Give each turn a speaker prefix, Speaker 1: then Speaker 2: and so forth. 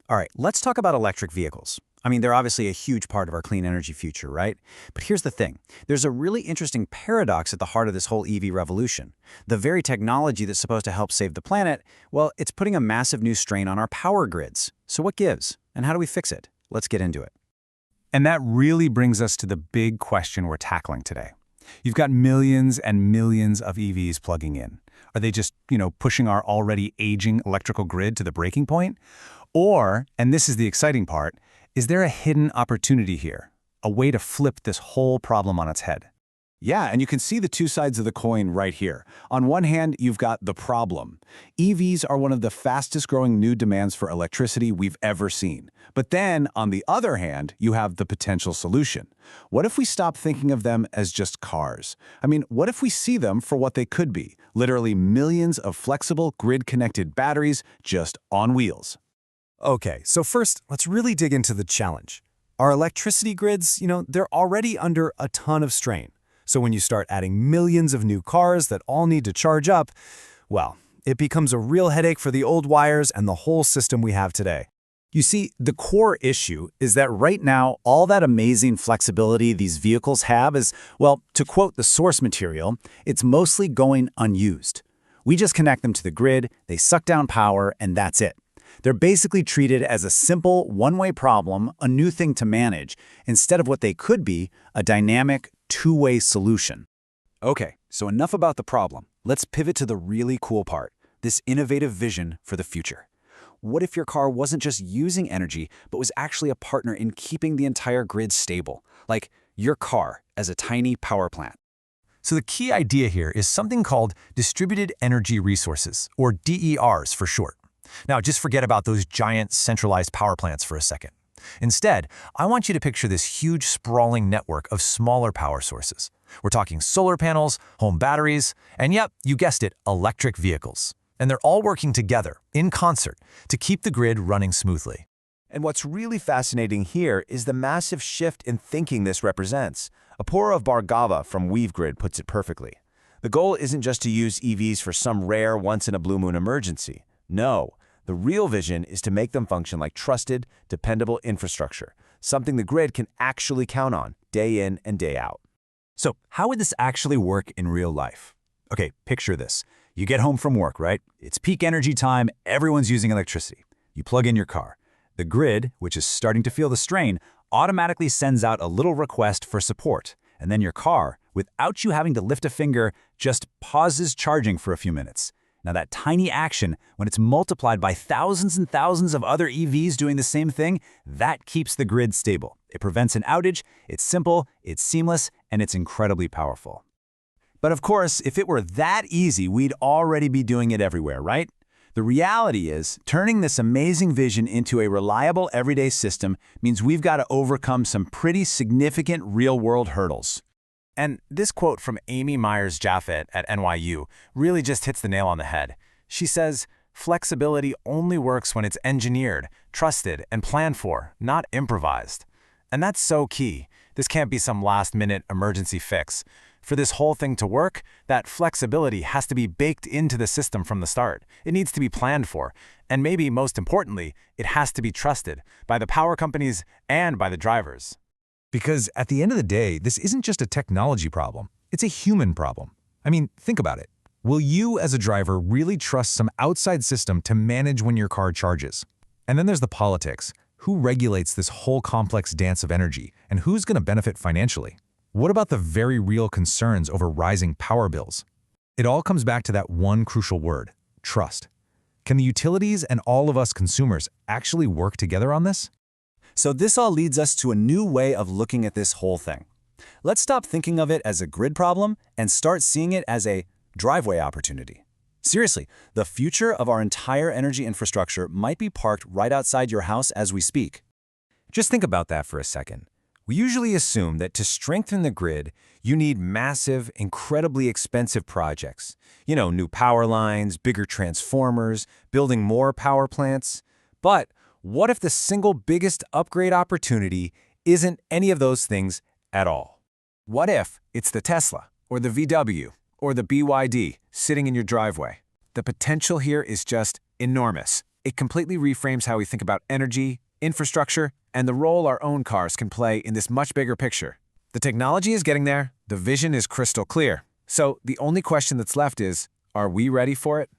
Speaker 1: All right, let's talk about electric vehicles. I mean, they're obviously a huge part of our clean energy future, right? But here's the thing. There's a really interesting paradox at the heart of this whole EV revolution. The very technology that's supposed to help save the planet, well, it's putting a massive new strain on our power grids. So what gives? And how do we fix it? Let's get into it.
Speaker 2: And that really brings us to the big question we're tackling today. You've got millions and millions of EVs plugging in. Are they just, pushing our already aging electrical grid to the breaking point? Or, and this is the exciting part, is there a hidden opportunity here? A way to flip this whole problem on its head?
Speaker 3: Yeah, and you can see the two sides of the coin right here. On one hand, you've got the problem. EVs are one of the fastest growing new demands for electricity we've ever seen. But then, on the other hand, you have the potential solution. What if we stop thinking of them as just cars? I mean, what if we see them for what they could be? Literally millions of flexible, grid-connected batteries just on wheels.
Speaker 4: Okay, so first, let's really dig into the challenge. Our electricity grids, they're already under a ton of strain. So when you start adding millions of new cars that all need to charge up, well, it becomes a real headache for the old wires and the whole system we have today.
Speaker 1: You see, the core issue is that right now, all that amazing flexibility these vehicles have is, well, to quote the source material, it's mostly going unused. We just connect them to the grid, they suck down power, and that's it. They're basically treated as a simple, one-way problem, a new thing to manage, instead of what they could be, a dynamic, two-way solution.
Speaker 5: Okay, so enough about the problem. Let's pivot to the really cool part, this innovative vision for the future. What if your car wasn't just using energy, but was actually a partner in keeping the entire grid stable? Like your car as a tiny power plant.
Speaker 2: So the key idea here is something called distributed energy resources, or DERs for short. Now, just forget about those giant centralized power plants for a second. Instead, I want you to picture this huge sprawling network of smaller power sources. We're talking solar panels, home batteries, and yep, you guessed it, electric vehicles. And they're all working together, in concert, to keep the grid running smoothly.
Speaker 6: And what's really fascinating here is the massive shift in thinking this represents. Apoorv Bhargava from WeaveGrid puts it perfectly. The goal isn't just to use EVs for some rare once-in-a-blue-moon emergency. No, the real vision is to make them function like trusted, dependable infrastructure, something the grid can actually count on day in and day out.
Speaker 1: So how would this actually work in real life? Okay, picture this. You get home from work, right? It's peak energy time, everyone's using electricity. You plug in your car. The grid, which is starting to feel the strain, automatically sends out a little request for support. And then your car, without you having to lift a finger, just pauses charging for a few minutes. Now that tiny action, when it's multiplied by thousands and thousands of other EVs doing the same thing, that keeps the grid stable. It prevents an outage, it's simple, it's seamless, and it's incredibly powerful. But of course, if it were that easy, we'd already be doing it everywhere, right? The reality is, turning this amazing vision into a reliable everyday system means we've got to overcome some pretty significant real-world hurdles.
Speaker 2: And this quote from Amy Myers-Jaffet at NYU really just hits the nail on the head. She says, "Flexibility only works when it's engineered, trusted, and planned for, not improvised." And that's so key. This can't be some last-minute emergency fix. For this whole thing to work, that flexibility has to be baked into the system from the start. It needs to be planned for. And maybe most importantly, it has to be trusted by the power companies and by the drivers.
Speaker 4: Because at the end of the day, this isn't just a technology problem. It's a human problem. I mean, think about it. Will you, as a driver, really trust some outside system to manage when your car charges? And then there's the politics. Who regulates this whole complex dance of energy, and who's going to benefit financially? What about the very real concerns over rising power bills? It all comes back to that one crucial word, trust. Can the utilities and all of us consumers actually work together on this?
Speaker 1: So this all leads us to a new way of looking at this whole thing. Let's stop thinking of it as a grid problem and start seeing it as a driveway opportunity. Seriously, the future of our entire energy infrastructure might be parked right outside your house as we speak.
Speaker 4: Just think about that for a second. We usually assume that to strengthen the grid, you need massive, incredibly expensive projects. New power lines, bigger transformers, building more power plants. But what if the single biggest upgrade opportunity isn't any of those things at all? What if it's the Tesla, or the VW, or the BYD sitting in your driveway? The potential here is just enormous,
Speaker 3: It completely reframes how we think about energy, infrastructure, and the role our own cars can play in this much bigger picture. The technology is getting there, the vision is crystal clear. So the only question that's left is, are we ready for it?